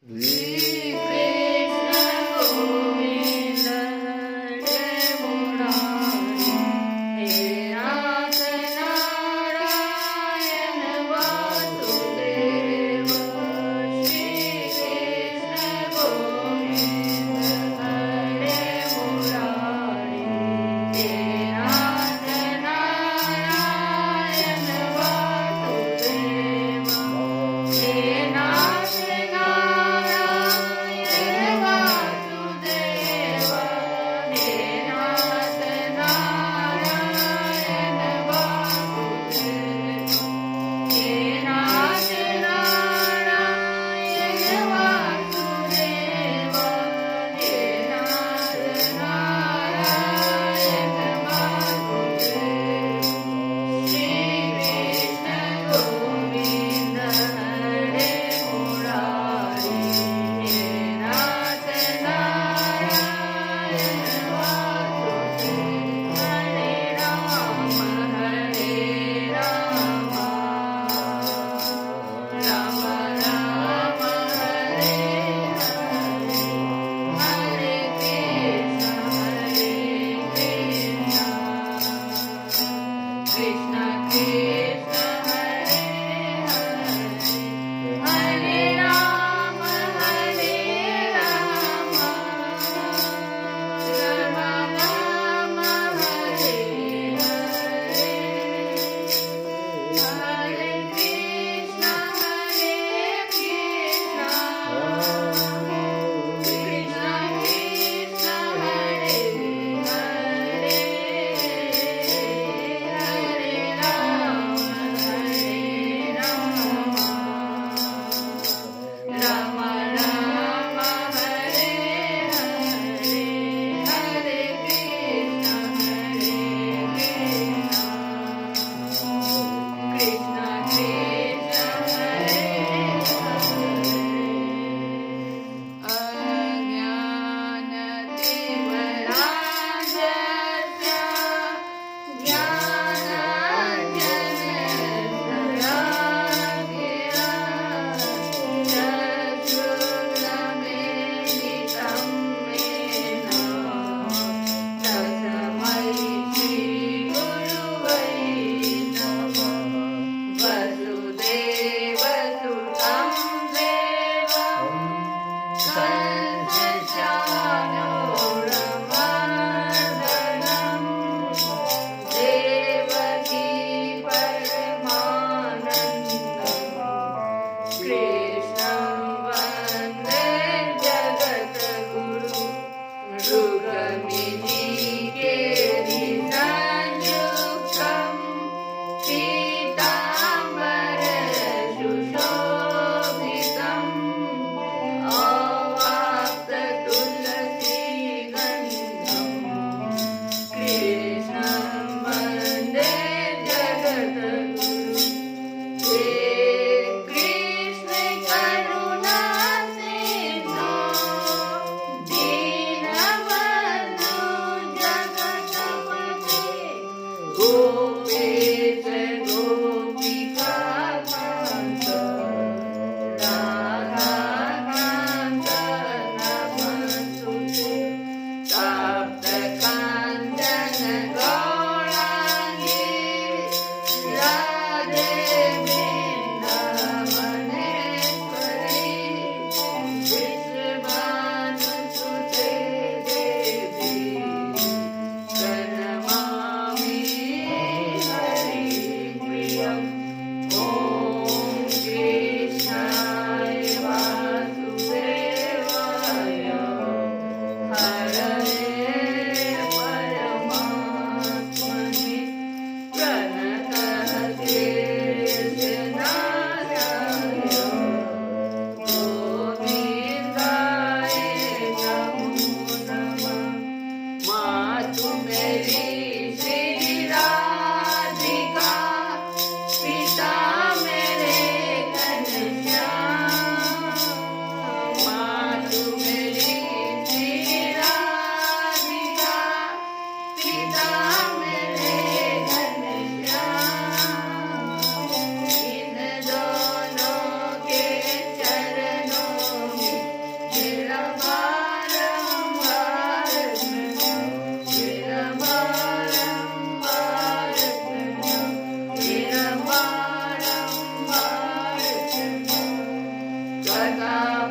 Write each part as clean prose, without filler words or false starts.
श्री कृष्ण गोविंद हरे मुरारी, हे नाथ नारायण वासुदेव। श्री कृष्ण गोविंद हरे मुरारी, हे नाथ नारायण वासुदेव। हे नाथ नारायण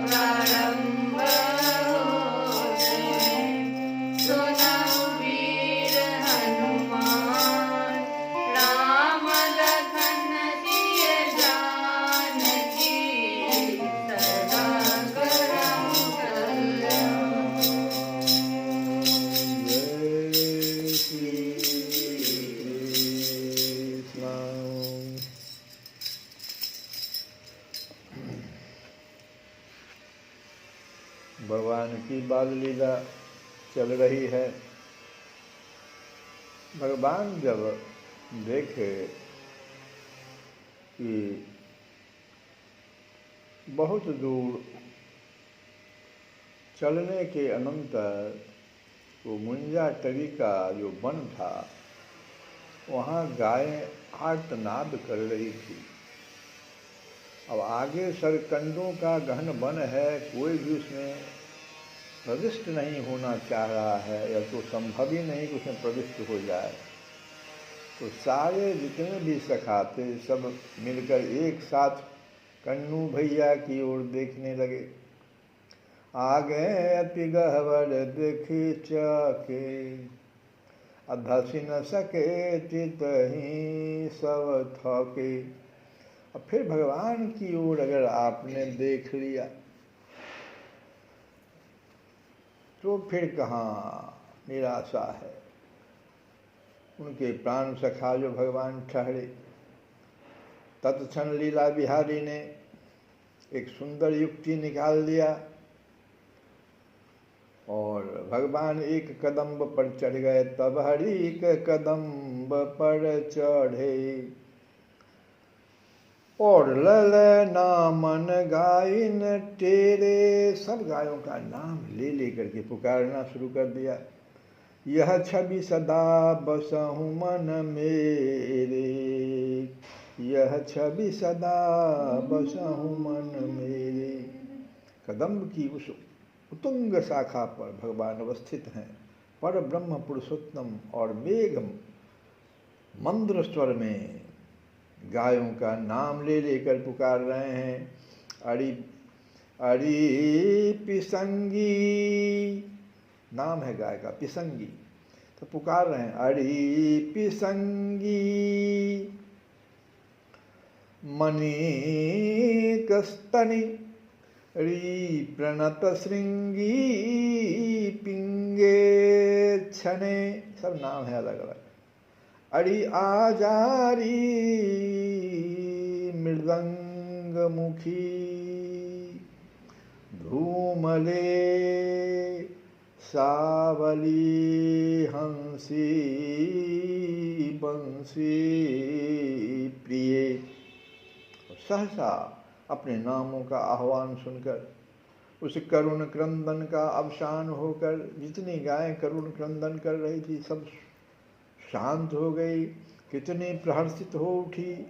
प्रारंभ होते, सुनौ वीर हनुमान, राम लखन सिय जानकी, सदा करहु कल्याण। जय श्री कृष्ण। भगवान की बाल लीला चल रही है। भगवान जब देखे कि बहुत दूर चलने के अनंतर वो मुंजा तरी का जो वन था, वहाँ गायें आर्तनाद कर रही थी। अब आगे सरकंडों का गहन वन है, कोई भी उसमें प्रविष्ट नहीं होना चाह रहा है, या तो संभव ही नहीं कि उसमें प्रविष्ट हो जाए। तो सारे जितने भी सखा थे सब मिलकर एक साथ कन्नू भैया की ओर देखने लगे। आगे अति गहवर देखी चके, अधसी न सके चित ही सब थके। अब फिर भगवान की ओर अगर आपने देख लिया तो फिर कहाँ निराशा है। उनके प्राण सखा जो भगवान ठहरे, तत्क्षण लीला बिहारी ने एक सुंदर युक्ति निकाल दिया और भगवान एक कदम्ब पर चढ़ गए। तब हरि एक कदम्ब पर चढ़े, और ललना मन गायन तेरे, सब गायों का नाम ले लेकर के पुकारना शुरू कर दिया। यह छवि सदा बसहु मन मेरे, यह छवि सदा बसहु मन मेरे। कदम्ब की उस उत्तुंग शाखा पर भगवान अवस्थित हैं, पर ब्रह्म पुरुषोत्तम, और मेघ मंद्र स्वर में गायों का नाम ले लेकर पुकार रहे हैं। अरि अरि पिसंगी, नाम है गाय का पिसंगी, तो पुकार रहे हैं अरि पिसंगी, मणि कस्तनि री प्रणत श्रृंगी, पिंगे छने, सब नाम है अलग अलग। अरि आजारी मृदंग मुखी, धूमले सावली हंसी बंसी प्रिय। सहसा अपने नामों का आह्वान सुनकर उस करुण क्रंदन का अवसान होकर, जितनी गायें करुण क्रंदन कर रही थी सब शांत हो गई, कितनी प्रहर्षित हो उठी।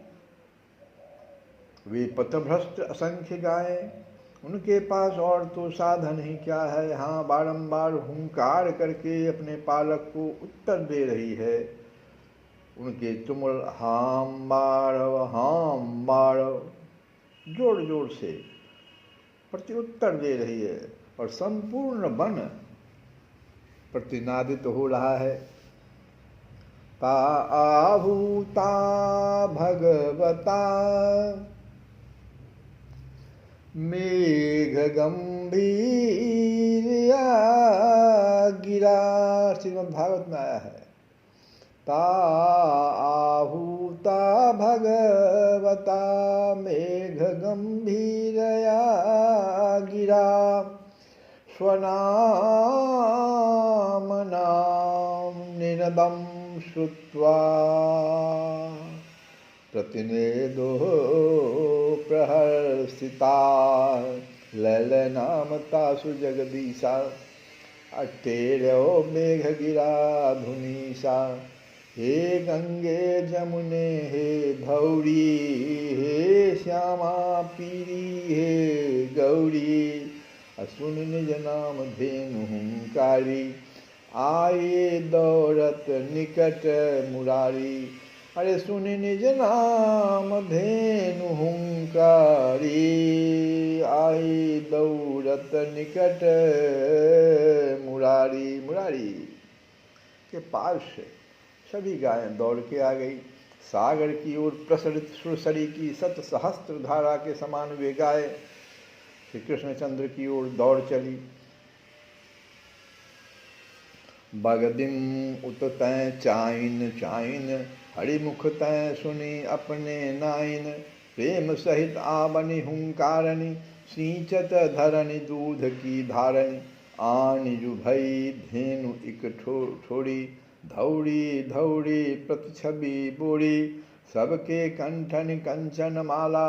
वे पथभ्रष्ट असंख्य गायें, उनके पास और तो साधन ही क्या है, हाँ बारंबार हुंकार करके अपने पालक को उत्तर दे रही है। उनके तुमुल हाम बारव जोर जोर से प्रत्युत्तर दे रही है, और संपूर्ण वन प्रतिनादित हो रहा है। ता आहूता भगवता मेघ गंभीर गिरा, श्रीमद्भागवत में आया है। ता आहूता भगवता मेघ गंभीरया गिरा, स्वनाम नाम निनदम श्रुत्वा, प्रतिनेदो प्रहर्षिता, ललनामतासु जगदीशा, अटेर्यो मेघ गिरा धुनीसा। हे गंगे जमुने हे धौरी, हे श्यामा पीरी हे गौरी, असुन निज नाम धेनु हुंकारी, आए दौड़त निकट मुरारी। अरे सुनि निज नाम धेनु हुंकारी, आई दौड़त निकट मुरारी। मुरारी के पास से सभी गायें दौड़ के आ गई। सागर की ओर प्रसरित सुरसरी की सत सहस्त्र धारा के समान वे गाय श्री कृष्णचंद्र की ओर दौड़ चली। बगदिम उत तै चाइन चाइन, हरिमुख तै सुनी अपने नाइन। प्रेम सहित आवनि हुंकारनि, सींचत धरनि दूध की धारनि। आनि जु भई धेनु इक ठोड़ी, धौड़ी धौड़ी प्रतिछवि बोड़ी। सबके कंठन कंचन माला,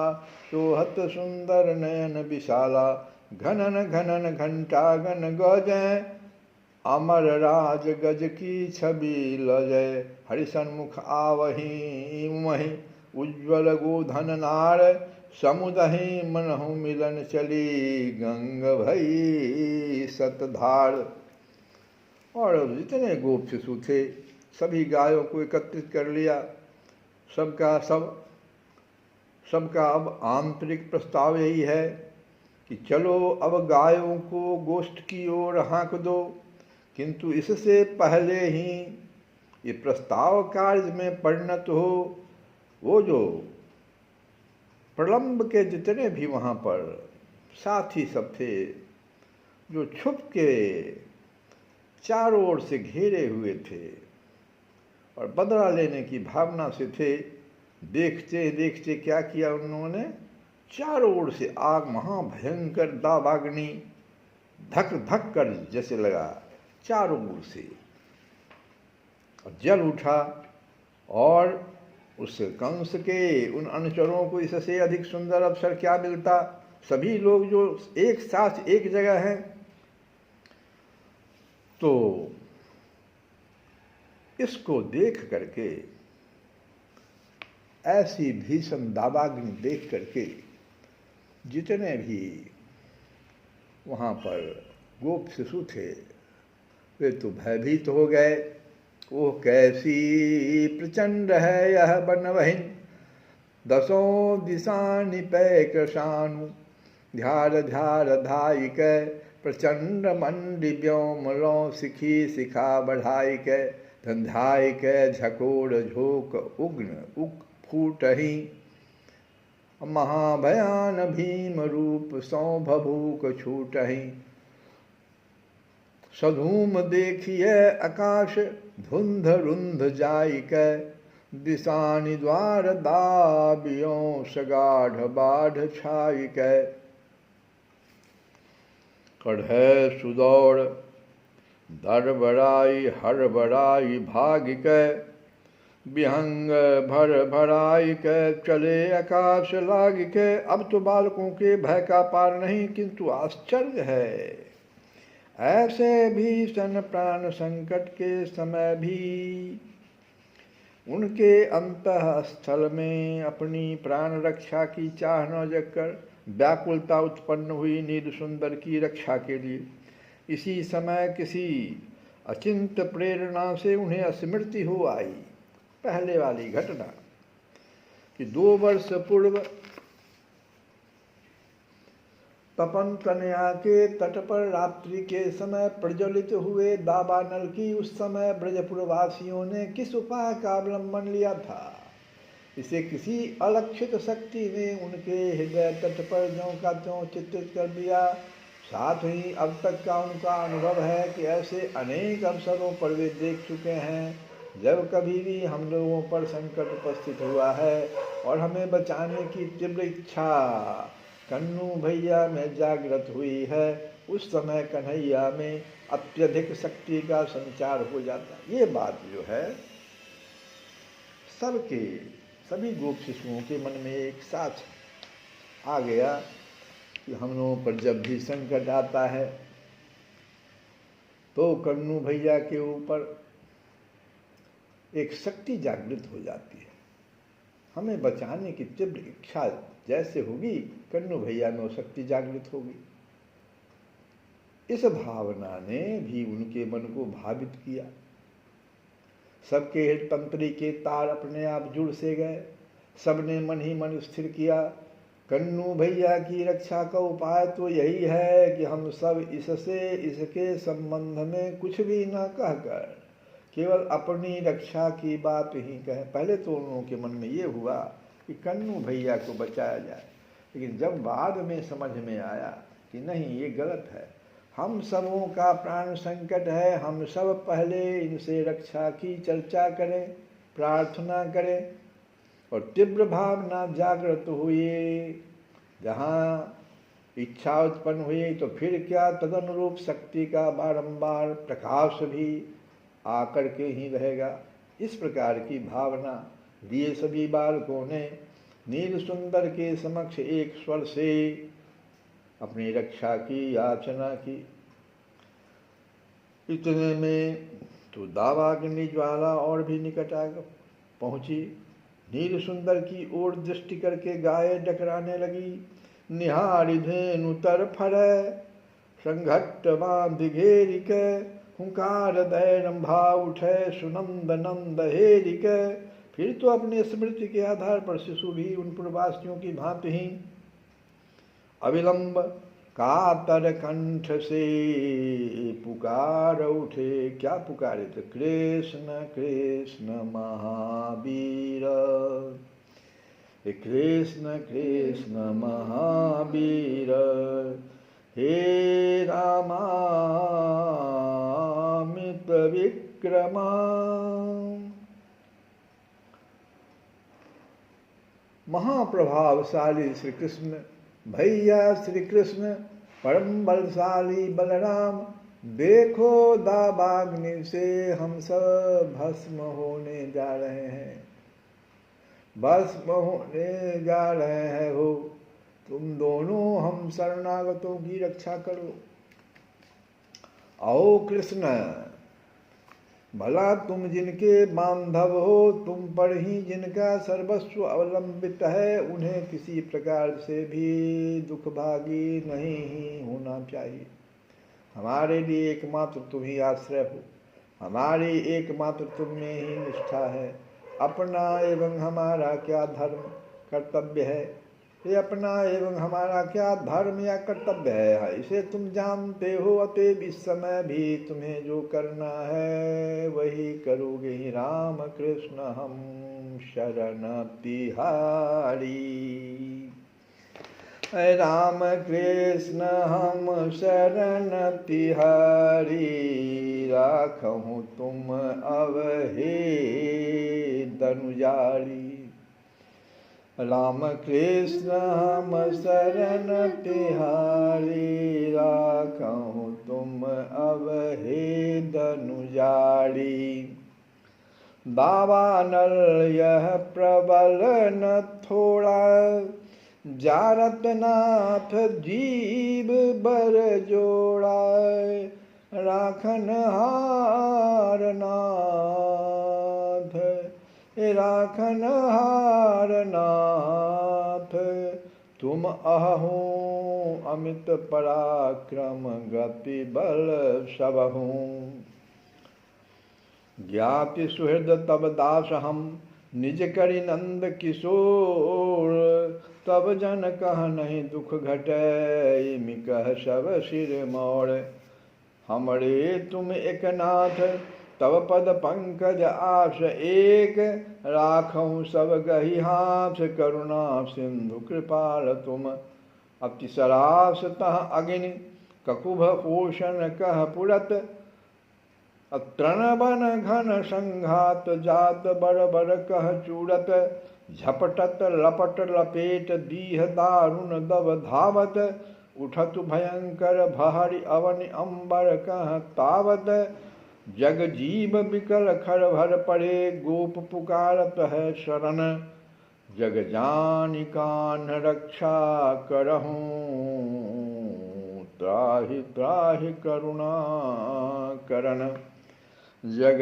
शोहत सुंदर नयन विशाला। घनन घनन घंटा गन गजै, अमर राज गज की छवि लजय। हरिसन्मुख आवहीं वहीं, उज्ज्वल गोधन नार। समुदहि मनहु मिलन चली, गंग भई सतधार। और जितने गोप शिशु थे सभी गायों को एकत्रित कर लिया। सबका अब आंतरिक प्रस्ताव यही है कि चलो अब गायों को गोष्ठ की ओर हाँक दो। किंतु इससे पहले ही ये प्रस्ताव कार्य में परिणत हो, वो जो प्रलंब के जितने भी वहाँ पर साथी सब थे, जो छुप के चारों ओर से घेरे हुए थे और बदला लेने की भावना से थे, देखते देखते क्या किया उन्होंने, चारों ओर से आग महाभयंकर दावाग्नि धक धक कर जैसे लगा चारों ओर से, और जल उठा। और उस कंस के उन अनुचरों को इससे अधिक सुंदर अवसर क्या मिलता। सभी लोग जो एक साथ एक जगह हैं, तो इसको देख करके, ऐसी भीषण दावाग्नि देख करके जितने भी वहाँ पर गोप शिशु थे वे तो भयभीत हो गए। वो कैसी प्रचंड है यह बनवहिन, दसों दिशा निपै कृशानु। ध्यार ध्यार धाई के, प्रचंड मंडी व्योम लो सिखी सिखा बढ़ाई के। धंधाई के झकोड़ झोंक उग्न उक फूटही, महाभयान भीम रूप सौ भभूक छूटही। सधूम देखिए आकाश धुंध रुंध जाई के। दिशानि द्वार दाबियों सगाढ़ बाढ़ छाई के। कढ़ै सुदौड़ दर बड़ाई हर बड़ाई भाग के। विहंग भर भराई के चले आकाश लाग के। अब तो बालकों के भय का पार नहीं, किंतु आश्चर्य है, ऐसे भीषण प्राण संकट के समय भी उनके अंतःस्थल में अपनी प्राण रक्षा की चाह न जगकर व्याकुलता उत्पन्न हुई नील सुंदर की रक्षा के लिए। इसी समय किसी अचिंत प्रेरणा से उन्हें स्मृति हो आई पहले वाली घटना कि 2 वर्ष पूर्व तपन तनया के तट पर रात्रि के समय प्रज्वलित हुए दावानल की उस समय ब्रजपुरवासियों ने किस उपाय का अवलंबन लिया था। इसे किसी अलक्षित शक्ति ने उनके हृदय तट पर ज्यों का त्यों चित्रित कर दिया। साथ ही अब तक का उनका अनुभव है कि ऐसे अनेक अवसरों पर वे देख चुके हैं जब कभी भी हम लोगों पर संकट उपस्थित हुआ है और हमें बचाने की तीव्र इच्छा कन्नू भैया में जागृत हुई है, उस समय कन्हैया में अत्यधिक शक्ति का संचार हो जाता है। ये बात जो है सभी गोप शिशुओं के मन में एक साथ आ गया कि हम लोगों पर जब भी संकट आता है तो कन्नू भैया के ऊपर एक शक्ति जागृत हो जाती है। हमें बचाने की तीव्र इच्छा जैसे होगी, कन्नू भैया में वो शक्ति जागृत होगी। इस भावना ने भी उनके मन को भावित किया। सबके हृदयतंत्री के तार अपने आप जुड़ से गए। सबने मन ही मन स्थिर किया, कन्नू भैया की रक्षा का उपाय तो यही है कि हम सब इससे इसके संबंध में कुछ भी न कहकर केवल अपनी रक्षा की बात ही कहें। पहले तो उन लोगों के मन में ये हुआ कि कन्नू भैया को बचाया जाए, लेकिन जब बाद में समझ में आया कि नहीं, ये गलत है, हम सबों का प्राण संकट है, हम सब पहले इनसे रक्षा की चर्चा करें, प्रार्थना करें। और तीव्र भावना जागृत हुई। जहाँ इच्छा उत्पन्न हुई तो फिर क्या, तदनुरूप शक्ति का बारंबार प्रकाश भी आकर के ही रहेगा। इस प्रकार की भावना लिए सभी बालकों ने नील सुंदर के समक्ष एक स्वर से अपनी रक्षा की याचना की। इतने में तो दावाग्नि ज्वाला और भी निकट आ पहुंची। नील सुंदर की ओर दृष्टि करके गाय डकराने लगी। निहारी धेनु तर फरै, संघट्ट बांध घेरिक, हुंकार दय रंभा उठे, सुनंद नंद हेरिक। फिर तो अपने स्मृति के आधार पर शिशु भी उन पूर्ववासियों की भांति ही अविलंब कातर कंठ से पुकार उठे। क्या पुकारे थे? कृष्ण कृष्ण महावीर, कृष्ण कृष्ण महावीर, हे रामामित विक्रमा। महाप्रभावशाली श्री कृष्ण, भैया श्री कृष्ण, परम बलशाली बलराम, देखो दावाग्नि से हम सब भस्म होने जा रहे हैं, भस्म होने जा रहे हैं हो। तुम दोनों हम शरणागतों की रक्षा करो। आओ कृष्ण, भला तुम जिनके बांधव हो, तुम पर ही जिनका सर्वस्व अवलंबित है, उन्हें किसी प्रकार से भी दुखभागी नहीं ही होना चाहिए। हमारे लिए एकमात्र तुम ही आश्रय हो, हमारी एकमात्र तुम में ही निष्ठा है। अपना एवं हमारा क्या धर्म कर्तव्य है, ये अपना एवं हमारा क्या धर्म या कर्तव्य है, इसे तुम जानते हो। अतएव इस समय भी तुम्हें जो करना है वही करोगे ही। राम कृष्ण हम शरण तिहारी, राम कृष्ण हम शरण तिहारी, राखहु तुम अवहे दनुजारी। राम कृष्ण हम शरण तिहारी, राखहु तुम अवहे दनुजारी। दावानल यह प्रबल न थोड़ा, जारत नाथ जीव बर जोड़ा, राखन हार नाथ, राखन हार नाथ, तुम अहू अमित पराक्रम गति बल सबहू। ज्ञाति सुहृद तब दास हम, निज करि नंद किशोर, तब जन कह नहीं दुख घटे, मिकह सब सिर मोड़। हमरे तुम एक नाथ, तब पद पंकज आस एक, राखहु सब गही हाथ, करुणा सिंधु कृपाल तुम। अतिसरास तह अग्नि ककुभ पोषण कह पुरत, तृण बन घन संघात जात बर बर कह चूड़त। झपटत लपट लपेट दीह दारुण दब धावत, उठत भयंकर भहरि अवनि अंबर कह तावत। जग जीव बिकल खर भर पड़े, गोप पुकारत है शरण, जग जानि कान रक्षा करहूँ, त्राहि त्राहि करुणा करण। जग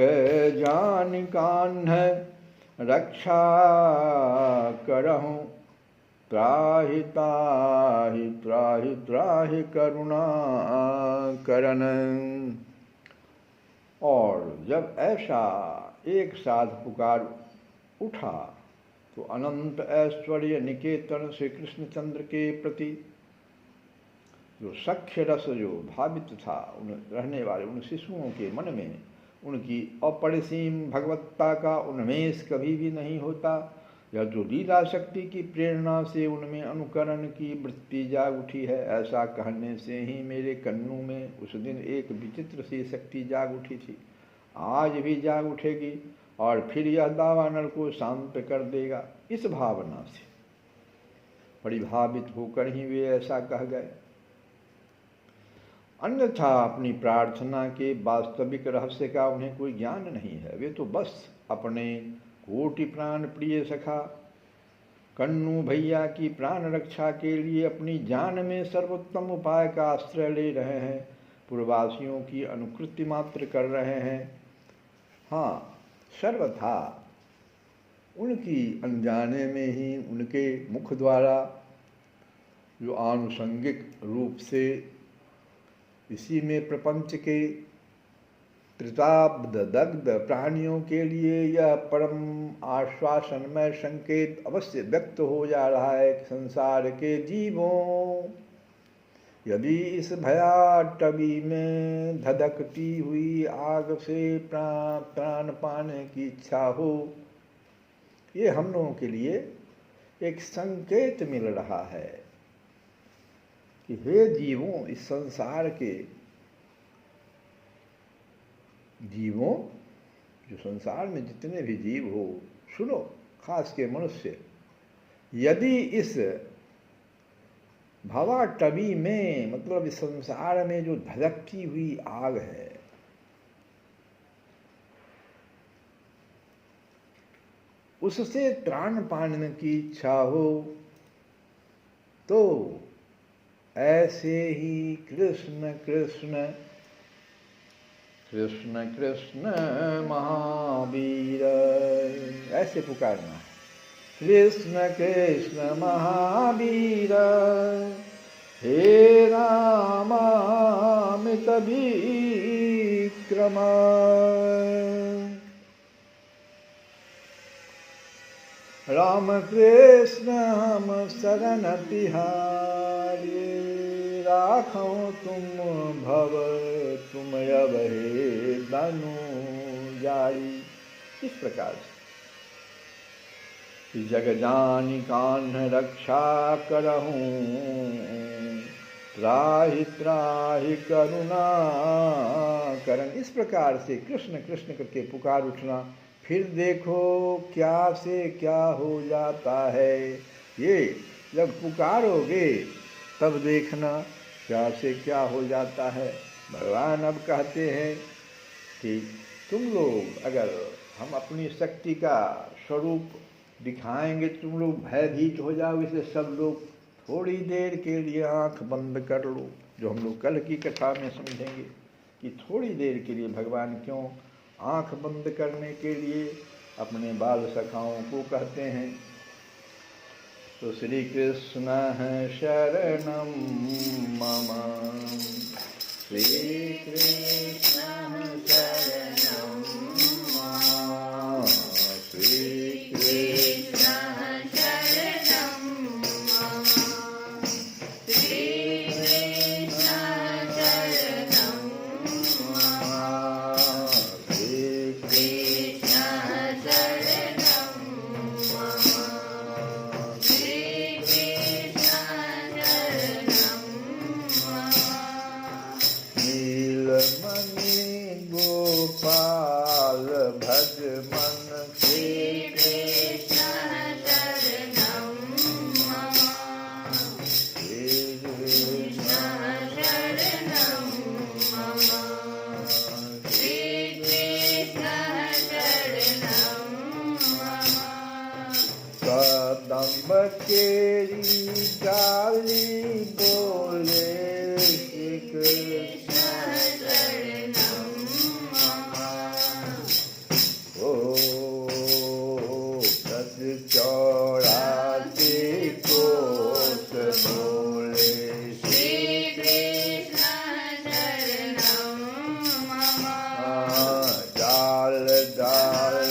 जानि कान्ह रक्षा करहूँ, त्राहि त्राहि त्राहि त्राहि करुणा करण। और जब ऐसा एक साथ पुकार उठा तो अनंत ऐश्वर्य निकेतन श्री कृष्णचंद्र के प्रति जो सख्य रस जो भावित था उन रहने वाले उन शिशुओं के मन में, उनकी अपरिसीम भगवत्ता का उन्मेष कभी भी नहीं होता। यह जो लीला शक्ति की प्रेरणा से उनमें अनुकरण की वृत्ति जाग उठी है, ऐसा कहने से ही मेरे कन्नों में उस दिन एक विचित्र सी शक्ति जाग उठी थी, आज भी जाग उठेगी और फिर यह दावानल को शांत कर देगा। इस भावना से परिभावित होकर ही वे ऐसा कह गए, अन्यथा अपनी प्रार्थना के वास्तविक रहस्य का उन्हें कोई ज्ञान नहीं है। वे तो बस अपने कोटि प्राण प्रिय सखा कन्नू भैया की प्राण रक्षा के लिए अपनी जान में सर्वोत्तम उपाय का आश्रय ले रहे हैं, पूर्ववासियों की अनुकृति मात्र कर रहे हैं। हाँ, सर्वथा उनकी अनजाने में ही उनके मुख द्वारा जो आनुषंगिक रूप से इसी में प्रपंच के त्रिताब्द दग्ध प्राणियों के लिए यह परम आश्वासनमय संकेत अवश्य व्यक्त हो जा रहा है कि संसार के जीवों, यदि इस भयाटवी में धधकती हुई आग से प्राण पाने की इच्छा हो, ये हम लोगों के लिए एक संकेत मिल रहा है कि हे जीवों, इस संसार के जीवों, जो संसार में जितने भी जीव हो, सुनो, खास के मनुष्य, यदि इस भवाटवी में, मतलब इस संसार में जो धधकती हुई आग है, उससे त्राण पाने की इच्छा हो, तो ऐसे ही कृष्ण कृष्ण कृष्ण कृष्ण महावीर, ऐसे पुकारना है, कृष्ण कृष्ण महावीर, हे रामामित विक्रम, राम कृष्ण हम शरण तिहारी, राखो तुम भव तुम अब हे दानु जाई। इस प्रकार से जग जानि कान्ह रक्षा करहूँ, त्राहि त्राहि करुणा करन। इस प्रकार से कृष्ण कृष्ण करके पुकार उठना, फिर देखो क्या से क्या हो जाता है। ये जब पुकारोगे तब देखना क्या से क्या हो जाता है। भगवान अब कहते हैं कि तुम लोग, अगर हम अपनी शक्ति का स्वरूप दिखाएंगे, तुम लोग भयभीत हो जाओगे, इसलिए सब लोग थोड़ी देर के लिए आंख बंद कर लो। जो हम लोग कल की कथा में समझेंगे कि थोड़ी देर के लिए भगवान क्यों आंख बंद करने के लिए अपने बाल सखाओं को कहते हैं। तो श्री कृष्ण है शरणम मम, श्री कृष्ण शरणम मम, श्री कृष्ण शरणं मम, श्री कृष्ण शरणं मम, श्री कृष्ण शरणं मम, श्री कृष्ण शरणं मम, नीलमणि गोपाल भज मन श्री कृष्ण शरणं मम, श्री कृष्ण शरणं मम, श्री कृष्ण शरणं मम, कदम्ब केरी डाली बोले श्री कृष्ण शरणं मम, ओ सच चौरासी कोस बोले श्री कृष्ण शरणं मम, डाल डाल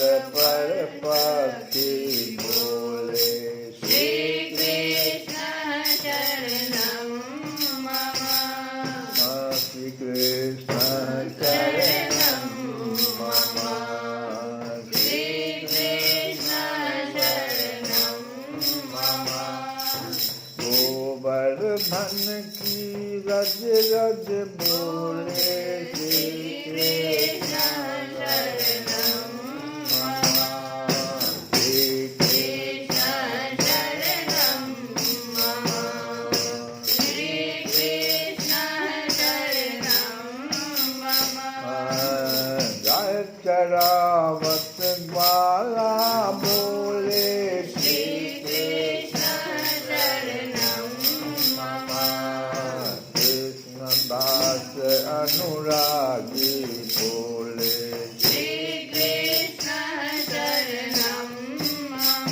रज बोले श्री कृष्ण शरणं मम श्री कृष्ण शरणं मम जय चरावत ग्वाला बोले श्री कृष्ण शरणं मम कृष्ण दास अनुरागी बोले श्री कृष्ण शरणं मम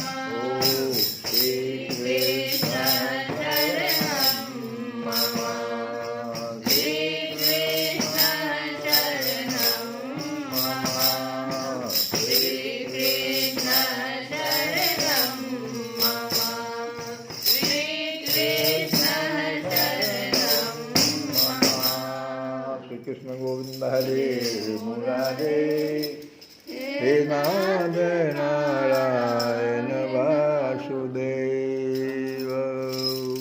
श्री कृष्ण शरणं मम श्री कृष्ण शरणं मम श्री कृष्ण शरणं मम श्री कृष्ण शरणं मम श्री कृष्ण गोविंद हरे मुरारे हे नारायण